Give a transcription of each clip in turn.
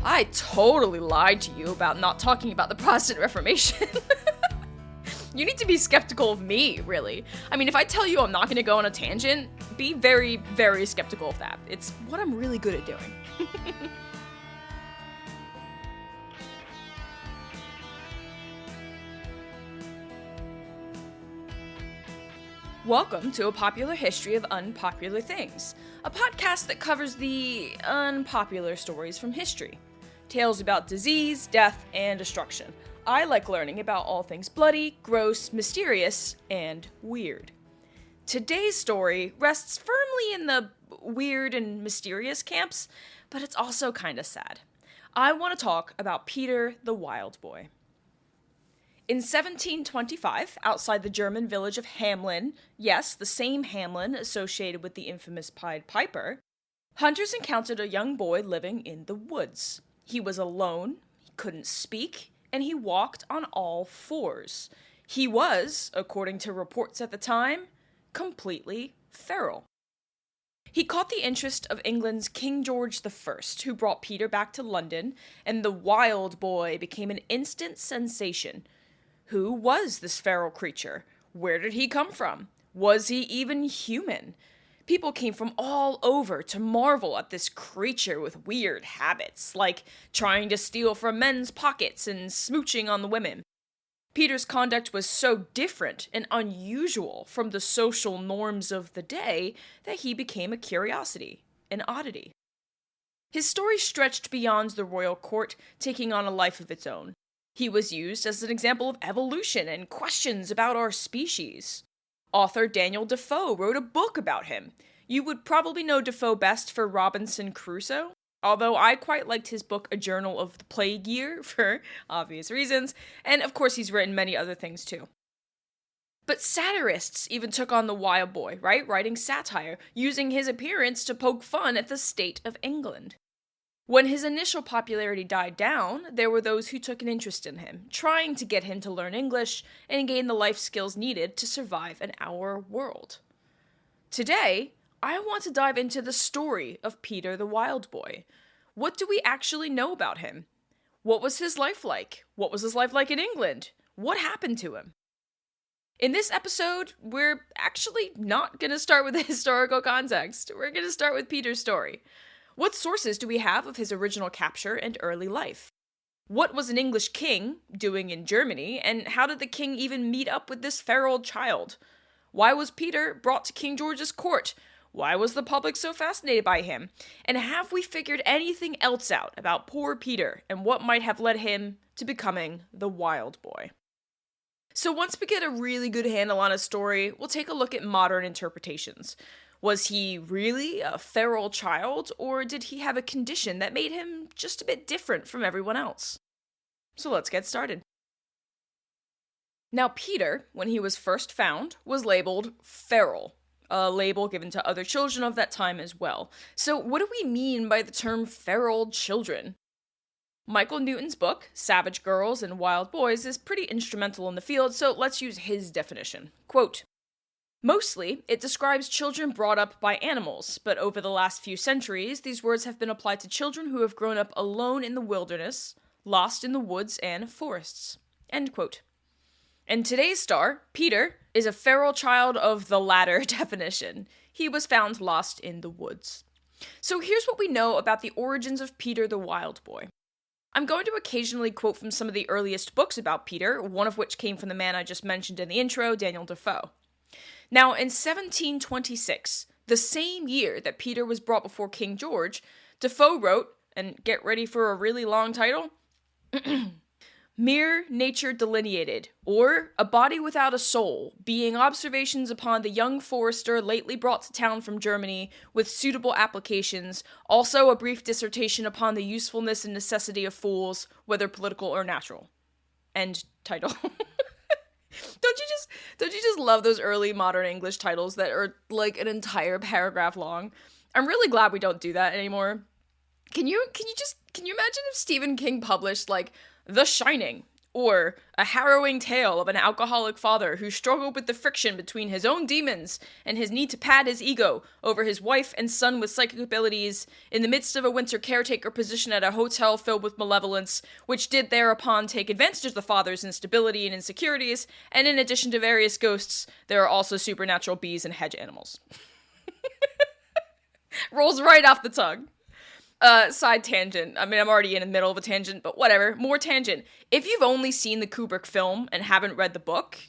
I totally lied to you about not talking about the Protestant Reformation. You need to be skeptical of me, really. I mean, if I tell you I'm not going to go on a tangent, be very, very skeptical of that. It's what I'm really good at doing. Welcome to A Popular History of Unpopular Things, a podcast that covers the unpopular stories from history. Tales about disease, death, and destruction. I like learning about all things bloody, gross, mysterious, and weird. Today's story rests firmly in the weird and mysterious camps, but it's also kind of sad. I want to talk about Peter the Wild Boy. In 1725, outside the German village of Hamelin, yes, the same Hamelin associated with the infamous Pied Piper, hunters encountered a young boy living in the woods. He was alone, he couldn't speak, and he walked on all fours. He was, according to reports at the time, completely feral. He caught the interest of England's King George I, who brought Peter back to London, and the Wild Boy became an instant sensation. Who was this feral creature? Where did he come from? Was he even human? People came from all over to marvel at this creature with weird habits, like trying to steal from men's pockets and smooching on the women. Peter's conduct was so different and unusual from the social norms of the day that he became a curiosity, an oddity. His story stretched beyond the royal court, taking on a life of its own. He was used as an example of evolution and questions about our species. Author Daniel Defoe wrote a book about him. You would probably know Defoe best for Robinson Crusoe, although I quite liked his book A Journal of the Plague Year for obvious reasons, and of course he's written many other things too. But satirists even took on the Wild Boy, right? Writing satire, using his appearance to poke fun at the state of England. When his initial popularity died down, there were those who took an interest in him, trying to get him to learn English and gain the life skills needed to survive in our world. Today, I want to dive into the story of Peter the Wild Boy. What do we actually know about him? What was his life like? What was his life like in England? What happened to him? In this episode, we're actually not going to start with the historical context. We're going to start with Peter's story. What sources do we have of his original capture and early life? What was an English king doing in Germany, and how did the king even meet up with this feral child? Why was Peter brought to King George's court? Why was the public so fascinated by him? And have we figured anything else out about poor Peter and what might have led him to becoming the Wild Boy? So once we get a really good handle on his story, we'll take a look at modern interpretations. Was he really a feral child, or did he have a condition that made him just a bit different from everyone else? So let's get started. Now Peter, when he was first found, was labeled feral, a label given to other children of that time as well. So what do we mean by the term feral children? Michael Newton's book, Savage Girls and Wild Boys, is pretty instrumental in the field, so let's use his definition. Quote, "Mostly, it describes children brought up by animals, but over the last few centuries, these words have been applied to children who have grown up alone in the wilderness, lost in the woods and forests." End quote. And today's star, Peter, is a feral child of the latter definition. He was found lost in the woods. So here's what we know about the origins of Peter the Wild Boy. I'm going to occasionally quote from some of the earliest books about Peter, one of which came from the man I just mentioned in the intro, Daniel Defoe. Now, in 1726, the same year that Peter was brought before King George, Defoe wrote, and get ready for a really long title, Mere Nature Delineated, or A Body Without a Soul, being observations upon the young forester lately brought to town from Germany, with suitable applications, also a brief dissertation upon the usefulness and necessity of fools, whether political or natural. End title. Don't you just love those early modern English titles that are like an entire paragraph long? I'm really glad we don't do that anymore. Can you imagine if Stephen King published like The Shining Or a harrowing tale of an alcoholic father who struggled with the friction between his own demons and his need to pad his ego over his wife and son with psychic abilities in the midst of a winter caretaker position at a hotel filled with malevolence, which did thereupon take advantage of the father's instability and insecurities, and in addition to various ghosts, there are also supernatural bees and hedge animals. Rolls right off the tongue. Side tangent. I mean, I'm already in the middle of a tangent, but whatever. More tangent. If you've only seen the Kubrick film and haven't read the book,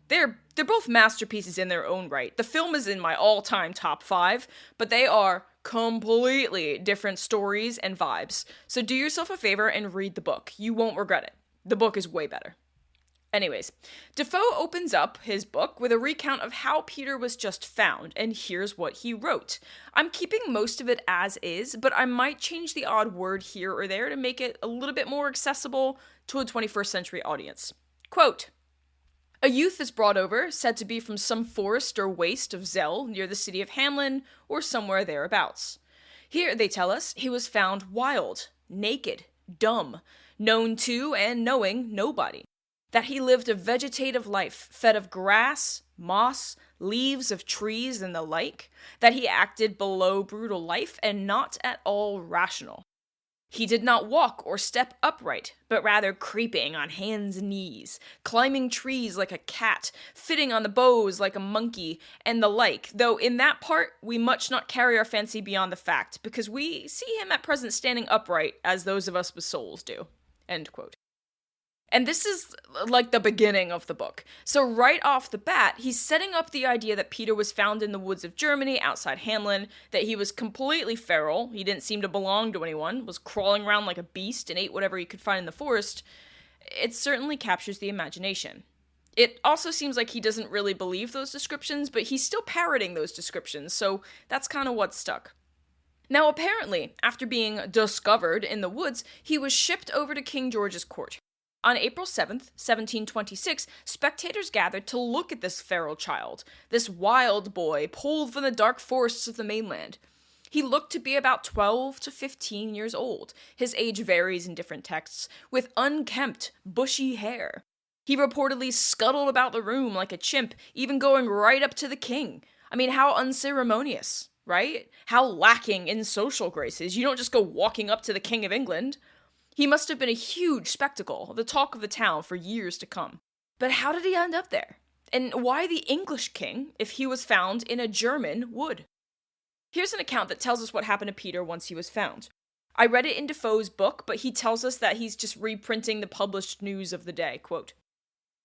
they're both masterpieces in their own right. The film is in my all-time top 5, but they are completely different stories and vibes. So do yourself a favor and read the book. You won't regret it. The book is way better. Anyways, Defoe opens up his book with a recount of how Peter was just found, and here's what he wrote. I'm keeping most of it as is, but I might change the odd word here or there to make it a little bit more accessible to a 21st century audience. Quote, a youth is brought over, said to be from some forest or waste of Zell near the city of Hamelin, or somewhere thereabouts. Here, they tell us, he was found wild, naked, dumb, known to and knowing nobody. That he lived a vegetative life, fed of grass, moss, leaves of trees, and the like, that he acted below brutal life and not at all rational. He did not walk or step upright, but rather creeping on hands and knees, climbing trees like a cat, fitting on the boughs like a monkey, and the like, though in that part we much not carry our fancy beyond the fact, because we see him at present standing upright as those of us with souls do. End quote. And this is like the beginning of the book. So right off the bat, he's setting up the idea that Peter was found in the woods of Germany outside Hamelin, that he was completely feral, he didn't seem to belong to anyone, was crawling around like a beast and ate whatever he could find in the forest. It certainly captures the imagination. It also seems like he doesn't really believe those descriptions, but he's still parroting those descriptions, so that's kind of what stuck. Now apparently, after being discovered in the woods, he was shipped over to King George's court. On April 7th, 1726, spectators gathered to look at this feral child, this wild boy pulled from the dark forests of the mainland. He looked to be about 12 to 15 years old. His age varies in different texts, with unkempt, bushy hair. He reportedly scuttled about the room like a chimp, even going right up to the king. I mean, how unceremonious, right? How lacking in social graces. You don't just go walking up to the King of England. He must have been a huge spectacle, the talk of the town for years to come. But how did he end up there? And why the English king if he was found in a German wood? Here's an account that tells us what happened to Peter once he was found. I read it in Defoe's book, but he tells us that he's just reprinting the published news of the day. Quote,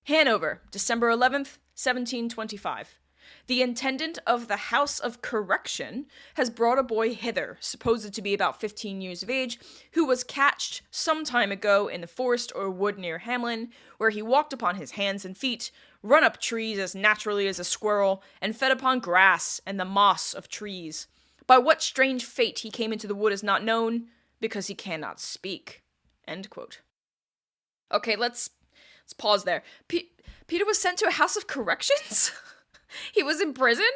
Hanover, December 11th, 1725. The intendant of the House of Correction has brought a boy hither, supposed to be about 15 years of age, who was catched some time ago in the forest or wood near Hamelin, where he walked upon his hands and feet, run up trees as naturally as a squirrel, and fed upon grass and the moss of trees. By what strange fate he came into the wood is not known, because he cannot speak. End quote. Okay, let's pause there. Peter was sent to a house of corrections? He was in prison?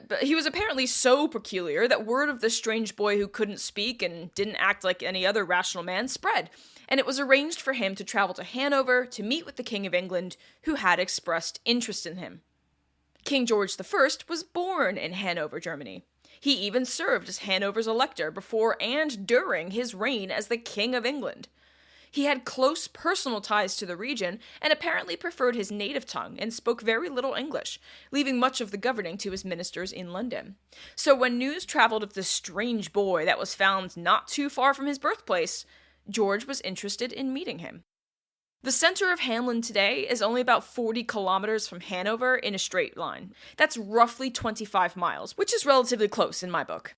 But he was apparently so peculiar that word of the strange boy who couldn't speak and didn't act like any other rational man spread, and it was arranged for him to travel to Hanover to meet with the King of England, who had expressed interest in him. King George I was born in Hanover, Germany. He even served as Hanover's elector before and during his reign as the King of England. He had close personal ties to the region and apparently preferred his native tongue and spoke very little English, leaving much of the governing to his ministers in London. So when news traveled of this strange boy that was found not too far from his birthplace, George was interested in meeting him. The center of Hamelin today is only about 40 kilometers from Hanover in a straight line. That's roughly 25 miles, which is relatively close in my book.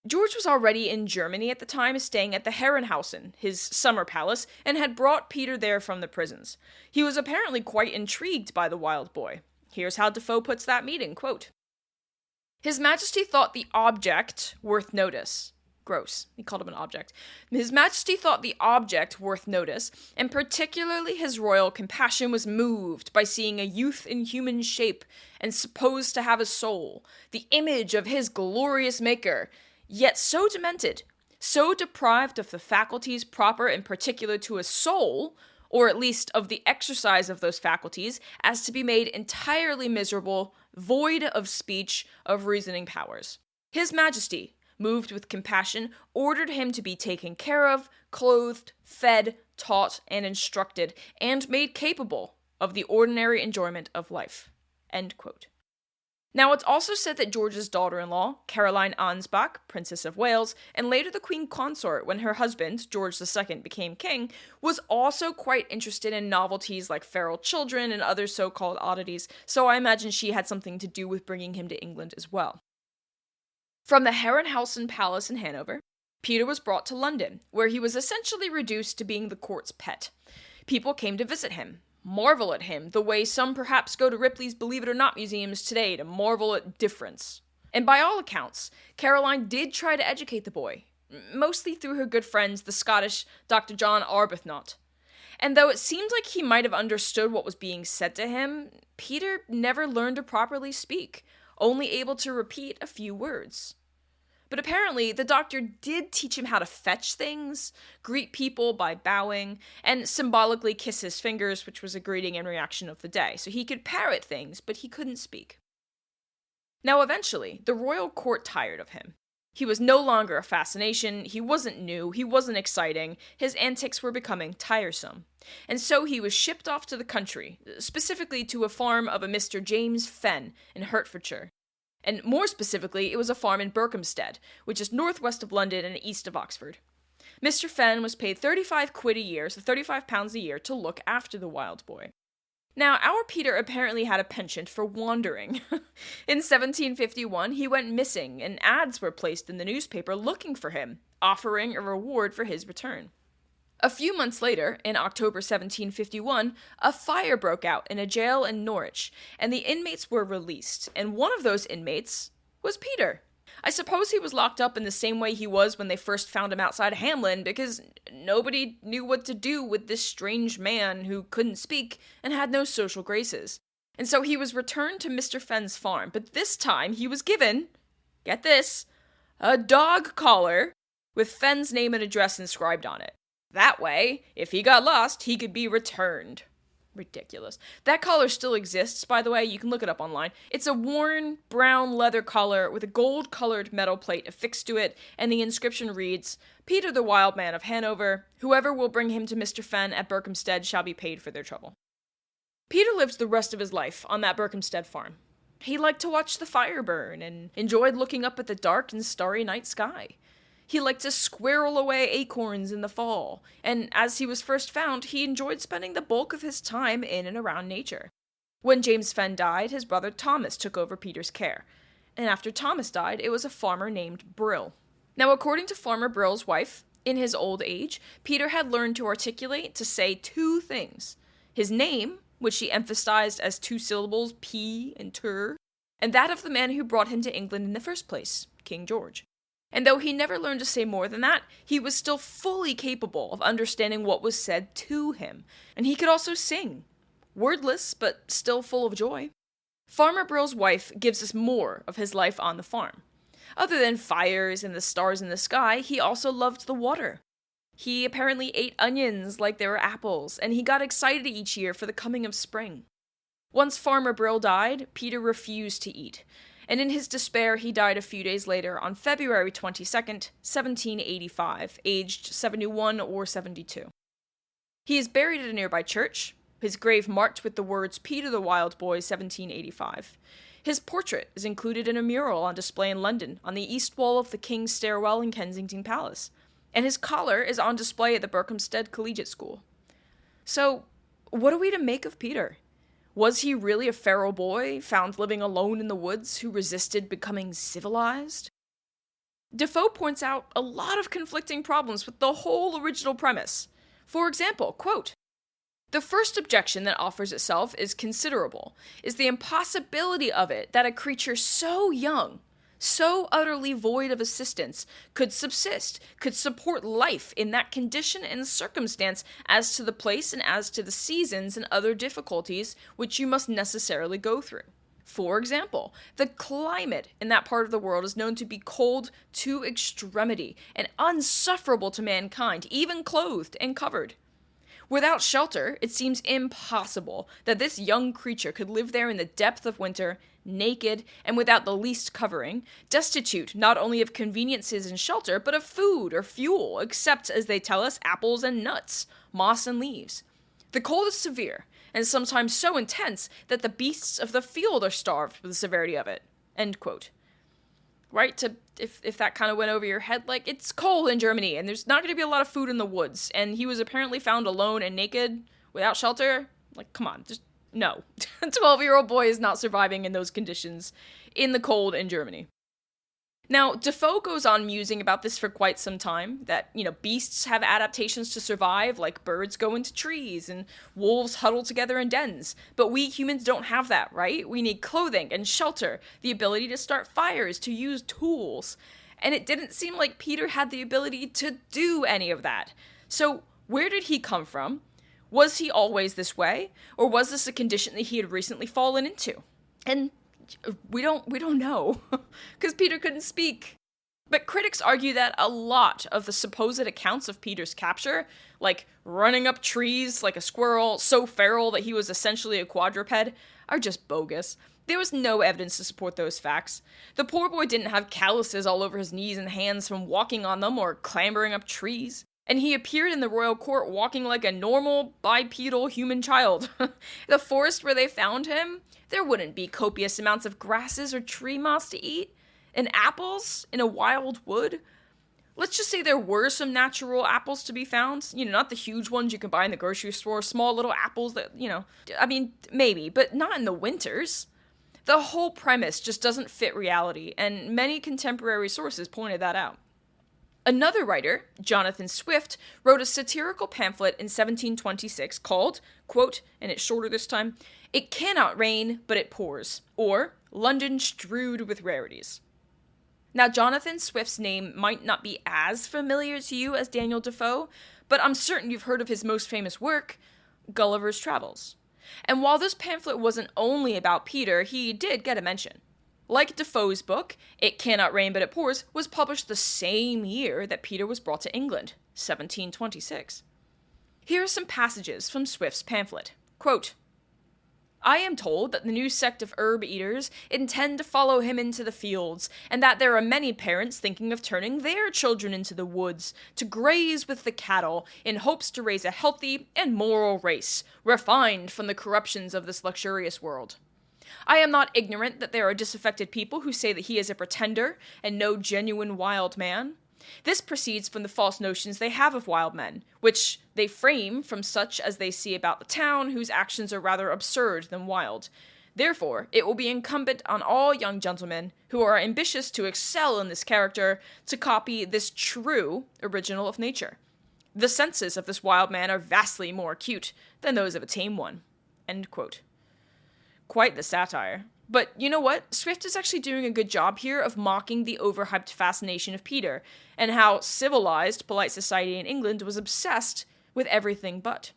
George was already in Germany at the time, staying at the Herrenhausen, his summer palace, and had brought Peter there from the prisons. He was apparently quite intrigued by the wild boy. Here's how Defoe puts that meeting, quote, His Majesty thought the object worth notice. Gross. He called him an object. His Majesty thought the object worth notice, and particularly his royal compassion was moved by seeing a youth in human shape and supposed to have a soul, the image of his glorious maker, yet so demented, so deprived of the faculties proper and particular to a soul, or at least of the exercise of those faculties, as to be made entirely miserable, void of speech, of reasoning powers. His Majesty, moved with compassion, ordered him to be taken care of, clothed, fed, taught, and instructed, and made capable of the ordinary enjoyment of life." End quote. Now, it's also said that George's daughter-in-law, Caroline Ansbach, Princess of Wales, and later the Queen Consort when her husband, George II, became king, was also quite interested in novelties like feral children and other so-called oddities, so I imagine she had something to do with bringing him to England as well. From the Herrenhausen Palace in Hanover, Peter was brought to London, where he was essentially reduced to being the court's pet. People came to visit him, marvel at him, the way some perhaps go to Ripley's Believe It or Not museums today to marvel at difference. And by all accounts, Caroline did try to educate the boy, mostly through her good friends, the Scottish Dr. John Arbuthnot. And though it seemed like he might have understood what was being said to him, Peter never learned to properly speak, only able to repeat a few words. But apparently, the doctor did teach him how to fetch things, greet people by bowing, and symbolically kiss his fingers, which was a greeting and reaction of the day. So he could parrot things, but he couldn't speak. Now eventually, the royal court tired of him. He was no longer a fascination, he wasn't new, he wasn't exciting, his antics were becoming tiresome. And so he was shipped off to the country, specifically to a farm of a Mr. James Fenn in Hertfordshire. And more specifically, it was a farm in Berkhamsted, which is northwest of London and east of Oxford. Mr. Fenn was paid 35 quid a year, so £35 a year, to look after the wild boy. Now, our Peter apparently had a penchant for wandering. In 1751, he went missing, and ads were placed in the newspaper looking for him, offering a reward for his return. A few months later, in October 1751, a fire broke out in a jail in Norwich, and the inmates were released, and one of those inmates was Peter. I suppose he was locked up in the same way he was when they first found him outside Hamelin, because nobody knew what to do with this strange man who couldn't speak and had no social graces. And so he was returned to Mr. Fenn's farm, but this time he was given, get this, a dog collar with Fenn's name and address inscribed on it. That way, if he got lost, he could be returned. Ridiculous. That collar still exists, by the way. You can look it up online. It's a worn brown leather collar with a gold-colored metal plate affixed to it, and the inscription reads, "Peter the Wild Man of Hanover, whoever will bring him to Mr. Fenn at Berkhamsted shall be paid for their trouble." Peter lived the rest of his life on that Berkhamsted farm. He liked to watch the fire burn and enjoyed looking up at the dark and starry night sky. He liked to squirrel away acorns in the fall, and as he was first found, he enjoyed spending the bulk of his time in and around nature. When James Fenn died, his brother Thomas took over Peter's care, and after Thomas died, it was a farmer named Brill. Now, according to Farmer Brill's wife, in his old age, Peter had learned to articulate to say two things: his name, which she emphasized as two syllables, P and Tur, and that of the man who brought him to England in the first place, King George. And though he never learned to say more than that, he was still fully capable of understanding what was said to him. And he could also sing. Wordless, but still full of joy. Farmer Brill's wife gives us more of his life on the farm. Other than fires and the stars in the sky, he also loved the water. He apparently ate onions like they were apples, and he got excited each year for the coming of spring. Once Farmer Brill died, Peter refused to eat. And in his despair, he died a few days later on February 22nd, 1785, aged 71 or 72. He is buried at a nearby church, his grave marked with the words Peter the Wild Boy, 1785. His portrait is included in a mural on display in London on the east wall of the King's Stairwell in Kensington Palace, and his collar is on display at the Berkhamsted Collegiate School. So, what are we to make of Peter? Was he really a feral boy, found living alone in the woods, who resisted becoming civilized? Defoe points out a lot of conflicting problems with the whole original premise. For example, quote, "The first objection that offers itself is considerable, is the impossibility of it that a creature so young, so utterly void of assistance, could subsist, could support life in that condition and circumstance as to the place and as to the seasons and other difficulties which you must necessarily go through. For example, the climate in that part of the world is known to be cold to extremity and unsufferable to mankind, even clothed and covered. Without shelter, it seems impossible that this young creature could live there in the depth of winter, naked and without the least covering, destitute not only of conveniences and shelter, but of food or fuel, except, as they tell us, apples and nuts, moss and leaves. The cold is severe, and sometimes so intense that the beasts of the field are starved for the severity of it. End quote. Right? If that kind of went over your head, like, it's cold in Germany, and there's not going to be a lot of food in the woods, and he was apparently found alone and naked, without shelter. Like, come on, just, no. A 12-year-old boy is not surviving in those conditions in the cold in Germany. Now, Defoe goes on musing about this for quite some time, that, beasts have adaptations to survive, like birds go into trees and wolves huddle together in dens. But we humans don't have that, right? We need clothing and shelter, the ability to start fires, to use tools. And it didn't seem like Peter had the ability to do any of that. So, where did he come from? Was he always this way? Or was this a condition that he had recently fallen into? And we don't know, because Peter couldn't speak. But critics argue that a lot of the supposed accounts of Peter's capture, like running up trees like a squirrel, so feral that he was essentially a quadruped, are just bogus. There was no evidence to support those facts. The poor boy didn't have calluses all over his knees and hands from walking on them or clambering up trees. And he appeared in the royal court walking like a normal, bipedal human child. The forest where they found him, there wouldn't be copious amounts of grasses or tree moss to eat. And apples in a wild wood. Let's just say there were some natural apples to be found. Not the huge ones you can buy in the grocery store. Small little apples that, maybe, but not in the winters. The whole premise just doesn't fit reality, and many contemporary sources pointed that out. Another writer, Jonathan Swift, wrote a satirical pamphlet in 1726 called, quote, and it's shorter this time, "It Cannot Rain, But It Pours," or London Strewed with Rarities. Now, Jonathan Swift's name might not be as familiar to you as Daniel Defoe, but I'm certain you've heard of his most famous work, Gulliver's Travels. And while this pamphlet wasn't only about Peter, he did get a mention. Like Defoe's book, It Cannot Rain But It Pours was published the same year that Peter was brought to England, 1726. Here are some passages from Swift's pamphlet. Quote, "I am told that the new sect of herb-eaters intend to follow him into the fields, and that there are many parents thinking of turning their children into the woods, to graze with the cattle, in hopes to raise a healthy and moral race, refined from the corruptions of this luxurious world. I am not ignorant that there are disaffected people who say that he is a pretender, and no genuine wild man. This proceeds from the false notions they have of wild men, which they frame from such as they see about the town, whose actions are rather absurd than wild. Therefore, it will be incumbent on all young gentlemen, who are ambitious to excel in this character, to copy this true original of nature. The senses of this wild man are vastly more acute than those of a tame one." End quote. Quite the satire. But you know what? Swift is actually doing a good job here of mocking the overhyped fascination of Peter, and how civilized polite society in England was obsessed with everything but.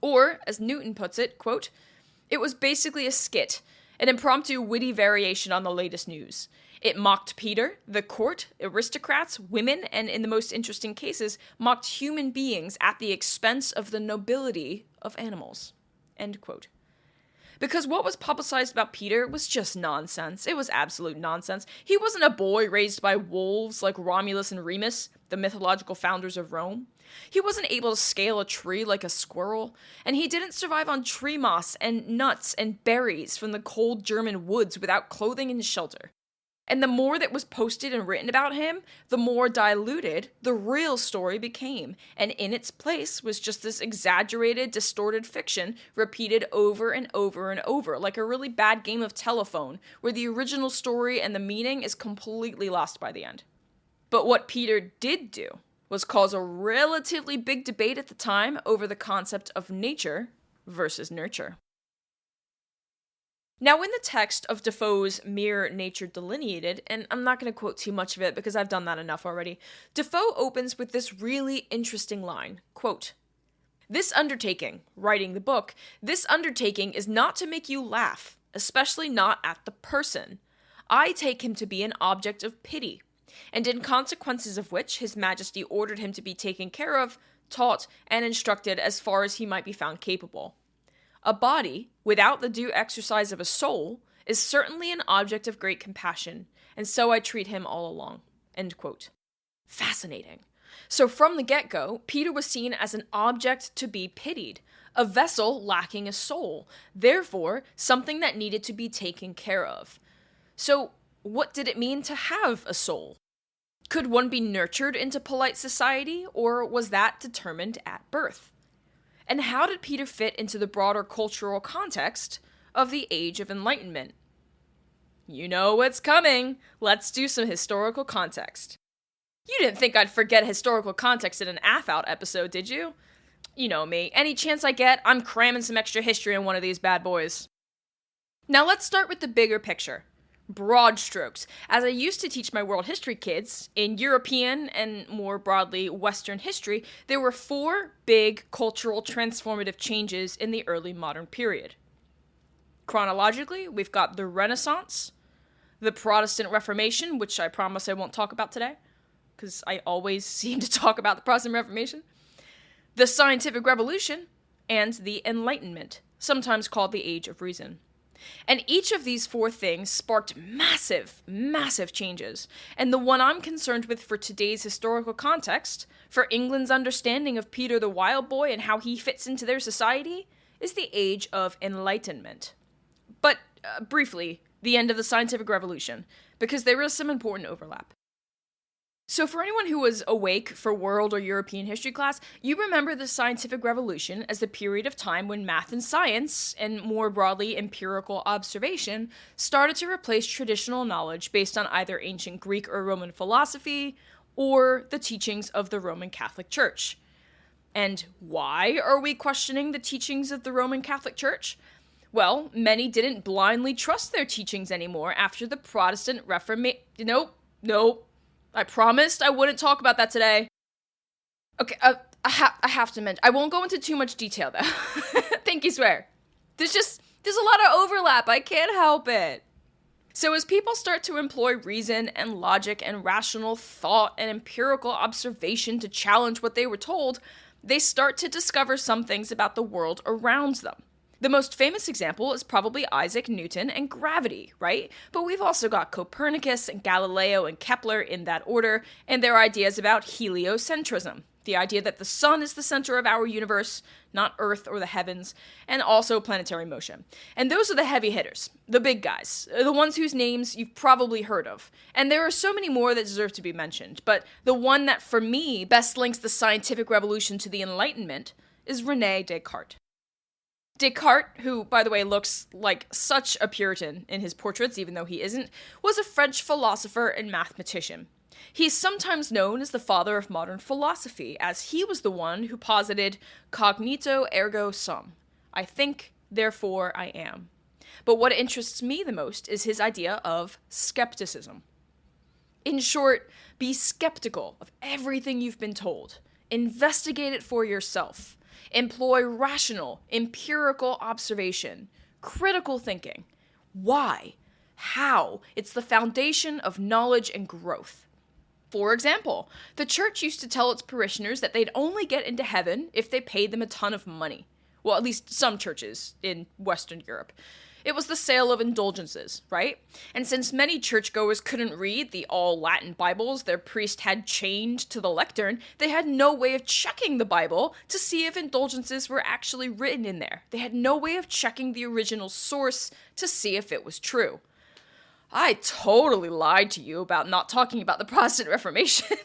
Or, as Newton puts it, quote, "It was basically a skit, an impromptu witty variation on the latest news. It mocked Peter, the court, aristocrats, women, and in the most interesting cases, mocked human beings at the expense of the nobility of animals." End quote. Because what was publicized about Peter was just nonsense. It was absolute nonsense. He wasn't a boy raised by wolves like Romulus and Remus, the mythological founders of Rome. He wasn't able to scale a tree like a squirrel, and he didn't survive on tree moss and nuts and berries from the cold German woods without clothing and shelter. And the more that was posted and written about him, the more diluted the real story became, and in its place was just this exaggerated, distorted fiction repeated over and over and over, like a really bad game of telephone, where the original story and the meaning is completely lost by the end. But what Peter did do was cause a relatively big debate at the time over the concept of nature versus nurture. Now, in the text of Defoe's Mere Nature Delineated, and I'm not going to quote too much of it because I've done that enough already, Defoe opens with this really interesting line, quote, "This undertaking," writing the book, "this undertaking is not to make you laugh, especially not at the person. I take him to be an object of pity, and in consequences of which His Majesty ordered him to be taken care of, taught, and instructed as far as he might be found capable. A body, without the due exercise of a soul, is certainly an object of great compassion, and so I treat him all along." End quote. Fascinating. So from the get-go, Peter was seen as an object to be pitied, a vessel lacking a soul, therefore something that needed to be taken care of. So what did it mean to have a soul? Could one be nurtured into polite society, or was that determined at birth? And how did Peter fit into the broader cultural context of the Age of Enlightenment? You know what's coming. Let's do some historical context. You didn't think I'd forget historical context in an AF-out episode, did you? You know me. Any chance I get, I'm cramming some extra history in one of these bad boys. Now let's start with the bigger picture. Broad strokes. As I used to teach my world history kids, in European and more broadly Western history, there were 4 big cultural transformative changes in the early modern period. Chronologically, we've got the Renaissance, the Protestant Reformation, which I promise I won't talk about today, because I always seem to talk about the Protestant Reformation, the Scientific Revolution, and the Enlightenment, sometimes called the Age of Reason. And each of these 4 things sparked massive, massive changes. And the one I'm concerned with for today's historical context, for England's understanding of Peter the Wild Boy and how he fits into their society, is the Age of Enlightenment. But briefly, the end of the Scientific Revolution, because there is some important overlap. So for anyone who was awake for world or European history class, you remember the Scientific Revolution as the period of time when math and science, and more broadly empirical observation, started to replace traditional knowledge based on either ancient Greek or Roman philosophy, or the teachings of the Roman Catholic Church. And why are we questioning the teachings of the Roman Catholic Church? Well, many didn't blindly trust their teachings anymore after the Protestant Reformation. Nope. I promised I wouldn't talk about that today. Okay, I have to mention, I won't go into too much detail though. Pinky swear. There's a lot of overlap, I can't help it. So as people start to employ reason and logic and rational thought and empirical observation to challenge what they were told, they start to discover some things about the world around them. The most famous example is probably Isaac Newton and gravity, right? But we've also got Copernicus and Galileo and Kepler in that order, and their ideas about heliocentrism, the idea that the sun is the center of our universe, not Earth or the heavens, and also planetary motion. And those are the heavy hitters, the big guys, the ones whose names you've probably heard of. And there are so many more that deserve to be mentioned, but the one that for me best links the scientific revolution to the Enlightenment is René Descartes. Descartes, who, by the way, looks like such a Puritan in his portraits, even though he isn't, was a French philosopher and mathematician. He's sometimes known as the father of modern philosophy, as he was the one who posited cognito ergo sum. I think, therefore I am. But what interests me the most is his idea of skepticism. In short, be skeptical of everything you've been told. Investigate it for yourself. Employ rational, empirical observation, critical thinking. Why? How? It's the foundation of knowledge and growth. For example, the church used to tell its parishioners that they'd only get into heaven if they paid them a ton of money. Well, at least some churches in Western Europe. It was the sale of indulgences, right? And since many churchgoers couldn't read the all-Latin Bibles their priest had chained to the lectern, they had no way of checking the Bible to see if indulgences were actually written in there. They had no way of checking the original source to see if it was true. I totally lied to you about not talking about the Protestant Reformation.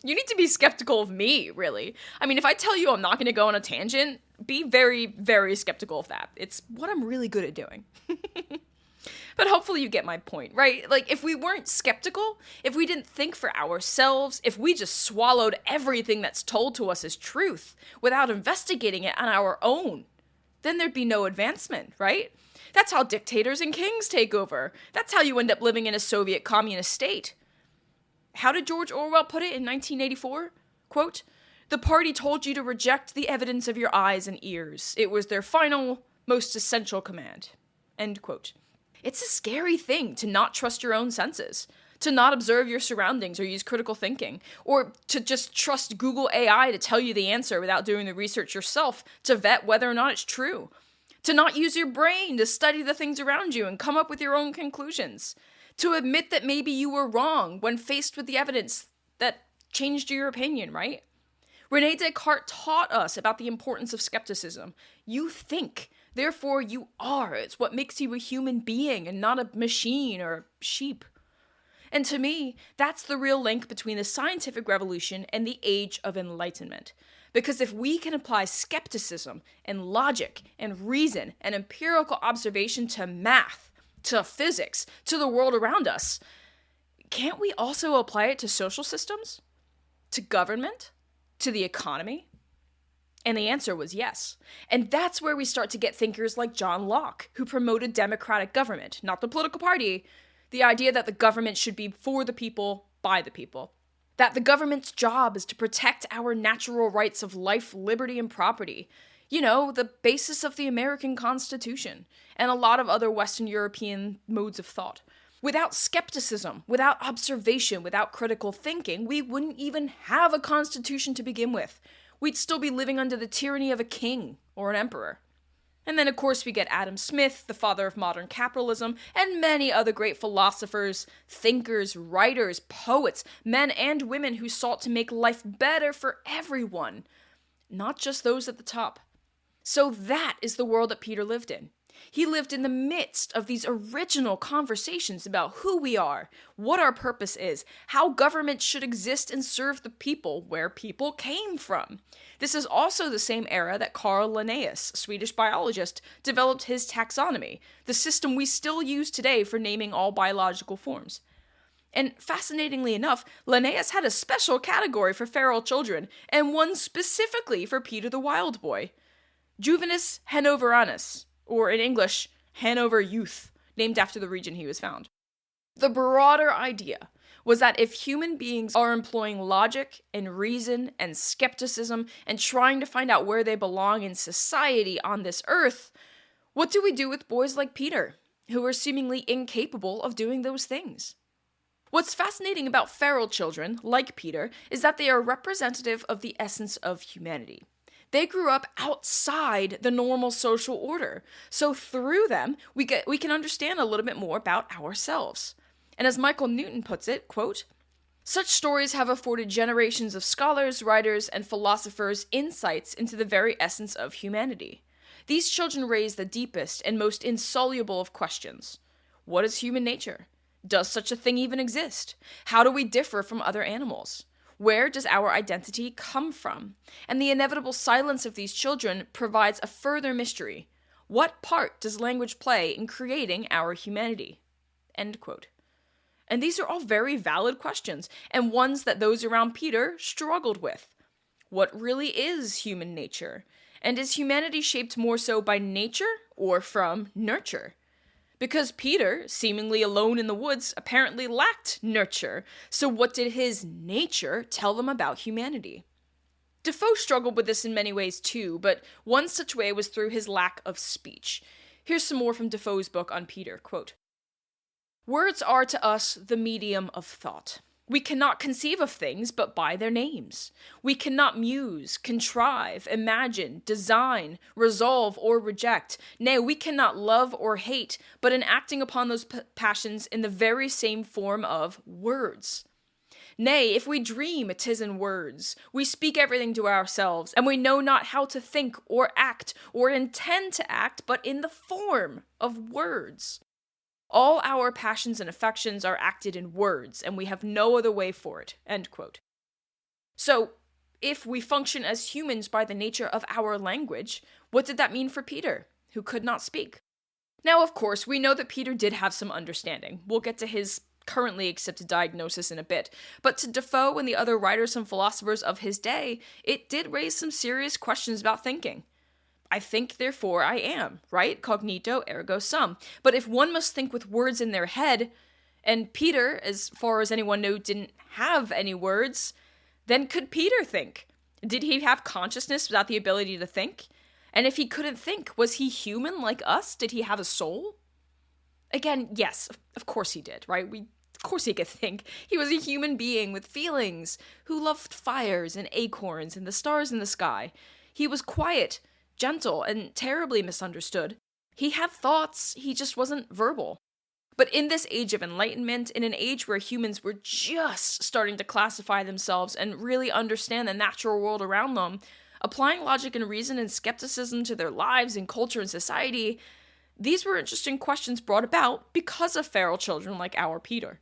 You need to be skeptical of me, really. I mean, if I tell you I'm not going to go on a tangent, be very, very skeptical of that. It's what I'm really good at doing. But hopefully you get my point, right? Like, if we weren't skeptical, if we didn't think for ourselves, if we just swallowed everything that's told to us as truth without investigating it on our own, then there'd be no advancement, right? That's how dictators and kings take over. That's how you end up living in a Soviet communist state. How did George Orwell put it in 1984? Quote, "The party told you to reject the evidence of your eyes and ears. It was their final, most essential command." End quote. It's a scary thing to not trust your own senses, to not observe your surroundings or use critical thinking, or to just trust Google AI to tell you the answer without doing the research yourself to vet whether or not it's true, to not use your brain to study the things around you and come up with your own conclusions, to admit that maybe you were wrong when faced with the evidence that changed your opinion, right? Rene Descartes taught us about the importance of skepticism. You think, therefore you are. It's what makes you a human being and not a machine or a sheep. And to me, that's the real link between the scientific revolution and the Age of Enlightenment. Because if we can apply skepticism and logic and reason and empirical observation to math, to physics, to the world around us, can't we also apply it to social systems? To government? To the economy? And the answer was yes. And that's where we start to get thinkers like John Locke, who promoted democratic government, not the political party, the idea that the government should be for the people, by the people. That the government's job is to protect our natural rights of life, liberty, and property. You know, the basis of the American Constitution, and a lot of other Western European modes of thought. Without skepticism, without observation, without critical thinking, we wouldn't even have a constitution to begin with. We'd still be living under the tyranny of a king or an emperor. And then, of course, we get Adam Smith, the father of modern capitalism, and many other great philosophers, thinkers, writers, poets, men and women who sought to make life better for everyone, not just those at the top. So that is the world that Peter lived in. He lived in the midst of these original conversations about who we are, what our purpose is, how government should exist and serve the people, where people came from. This is also the same era that Carl Linnaeus, a Swedish biologist, developed his taxonomy, the system we still use today for naming all biological forms. And fascinatingly enough, Linnaeus had a special category for feral children, and one specifically for Peter the Wild Boy, Juvenis Hannoveranus, or in English, Hanover Youth, named after the region he was found. The broader idea was that if human beings are employing logic and reason and skepticism and trying to find out where they belong in society on this earth, what do we do with boys like Peter, who are seemingly incapable of doing those things? What's fascinating about feral children, like Peter, is that they are representative of the essence of humanity. They grew up outside the normal social order, so through them, we can understand a little bit more about ourselves. And as Michael Newton puts it, quote, "Such stories have afforded generations of scholars, writers, and philosophers insights into the very essence of humanity. These children raise the deepest and most insoluble of questions. What is human nature? Does such a thing even exist? How do we differ from other animals? Where does our identity come from? And the inevitable silence of these children provides a further mystery. What part does language play in creating our humanity?" End quote. And these are all very valid questions, and ones that those around Peter struggled with. What really is human nature? And is humanity shaped more so by nature or from nurture? Because Peter, seemingly alone in the woods, apparently lacked nurture. So what did his nature tell them about humanity? Defoe struggled with this in many ways too, but one such way was through his lack of speech. Here's some more from Defoe's book on Peter, quote, "Words are to us the medium of thought. We cannot conceive of things but by their names. We cannot muse, contrive, imagine, design, resolve, or reject. Nay, we cannot love or hate, but in acting upon those passions in the very same form of words. Nay, if we dream, 'tis in words. We speak everything to ourselves, and we know not how to think or act or intend to act, but in the form of words. All our passions and affections are acted in words, and we have no other way for it." End quote. So, if we function as humans by the nature of our language, what did that mean for Peter, who could not speak? Now, of course, we know that Peter did have some understanding. We'll get to his currently accepted diagnosis in a bit. But to Defoe and the other writers and philosophers of his day, it did raise some serious questions about thinking. I think, therefore I am, right? Cognito, ergo sum. But if one must think with words in their head, and Peter, as far as anyone knew, didn't have any words, then could Peter think? Did he have consciousness without the ability to think? And if he couldn't think, was he human like us? Did he have a soul? Again, yes, of course he did, right? We Of course he could think. He was a human being with feelings, who loved fires and acorns and the stars in the sky. He was quiet, gentle, and terribly misunderstood. He had thoughts, he just wasn't verbal. But in this age of enlightenment, in an age where humans were just starting to classify themselves and really understand the natural world around them, applying logic and reason and skepticism to their lives and culture and society, these were interesting questions brought about because of feral children like our Peter.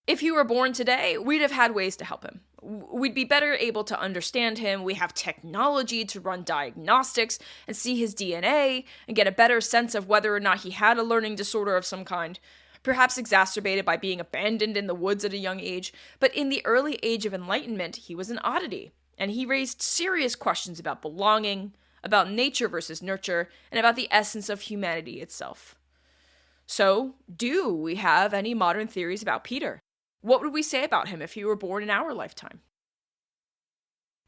If he were born today, we'd have had ways to help him. We'd be better able to understand him. We have technology to run diagnostics and see his DNA and get a better sense of whether or not he had a learning disorder of some kind, perhaps exacerbated by being abandoned in the woods at a young age. But in the early age of enlightenment, he was an oddity, and he raised serious questions about belonging, about nature versus nurture, and about the essence of humanity itself. So, do we have any modern theories about Peter? What would we say about him if he were born in our lifetime?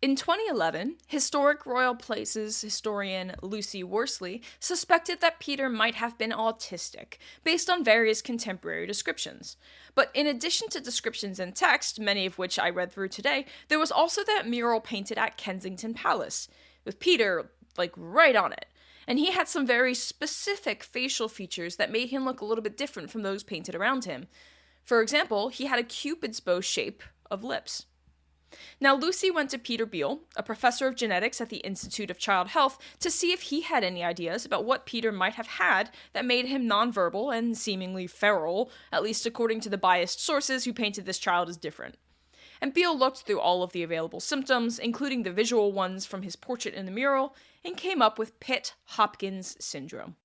In 2011, Historic Royal Places historian Lucy Worsley suspected that Peter might have been autistic, based on various contemporary descriptions. But in addition to descriptions in text, many of which I read through today, there was also that mural painted at Kensington Palace, with Peter, right on it. And he had some very specific facial features that made him look a little bit different from those painted around him. For example, he had a cupid's bow shape of lips. Now, Lucy went to Peter Beale, a professor of genetics at the Institute of Child Health, to see if he had any ideas about what Peter might have had that made him nonverbal and seemingly feral, at least according to the biased sources who painted this child as different. And Beale looked through all of the available symptoms, including the visual ones from his portrait in the mural, and came up with Pitt-Hopkins syndrome.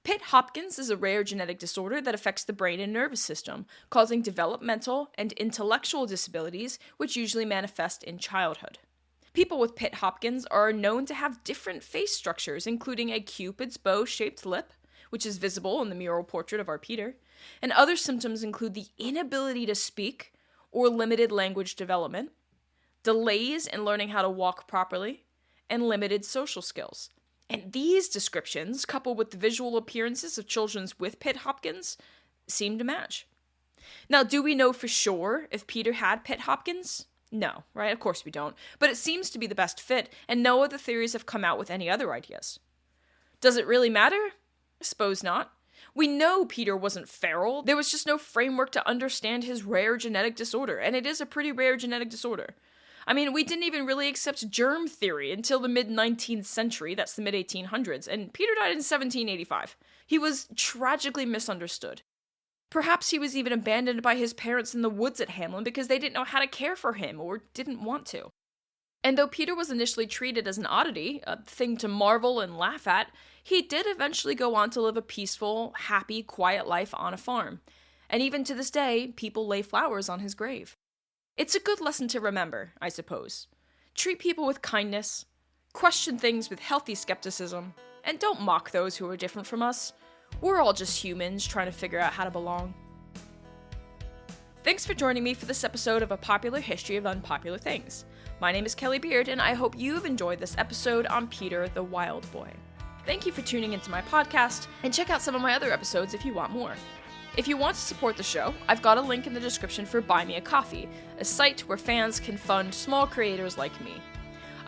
Pitt-Hopkins is a rare genetic disorder that affects the brain and nervous system, causing developmental and intellectual disabilities, which usually manifest in childhood. People with Pitt-Hopkins are known to have different face structures, including a cupid's bow-shaped lip, which is visible in the mural portrait of our Peter, and other symptoms include the inability to speak or limited language development, delays in learning how to walk properly, and limited social skills. And these descriptions, coupled with the visual appearances of children with Pitt-Hopkins, seem to match. Now, do we know for sure if Peter had Pitt-Hopkins? No, right? Of course we don't. But it seems to be the best fit, and no other theories have come out with any other ideas. Does it really matter? I suppose not. We know Peter wasn't feral. There was just no framework to understand his rare genetic disorder, and it is a pretty rare genetic disorder. I mean, we didn't even really accept germ theory until the mid-19th century, that's the mid-1800s, and Peter died in 1785. He was tragically misunderstood. Perhaps he was even abandoned by his parents in the woods at Hamelin because they didn't know how to care for him or didn't want to. And though Peter was initially treated as an oddity, a thing to marvel and laugh at, he did eventually go on to live a peaceful, happy, quiet life on a farm. And even to this day, people lay flowers on his grave. It's a good lesson to remember, I suppose. Treat people with kindness, question things with healthy skepticism, and don't mock those who are different from us. We're all just humans trying to figure out how to belong. Thanks for joining me for this episode of A Popular History of Unpopular Things. My name is Kelli Beard, and I hope you've enjoyed this episode on Peter the Wild Boy. Thank you for tuning into my podcast, and check out some of my other episodes if you want more. If you want to support the show, I've got a link in the description for Buy Me a Coffee, a site where fans can fund small creators like me.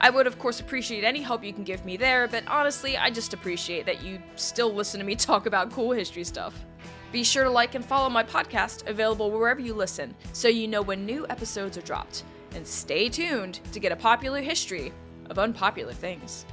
I would, of course, appreciate any help you can give me there, but honestly, I just appreciate that you still listen to me talk about cool history stuff. Be sure to like and follow my podcast, available wherever you listen, so you know when new episodes are dropped. And stay tuned to get a popular history of unpopular things.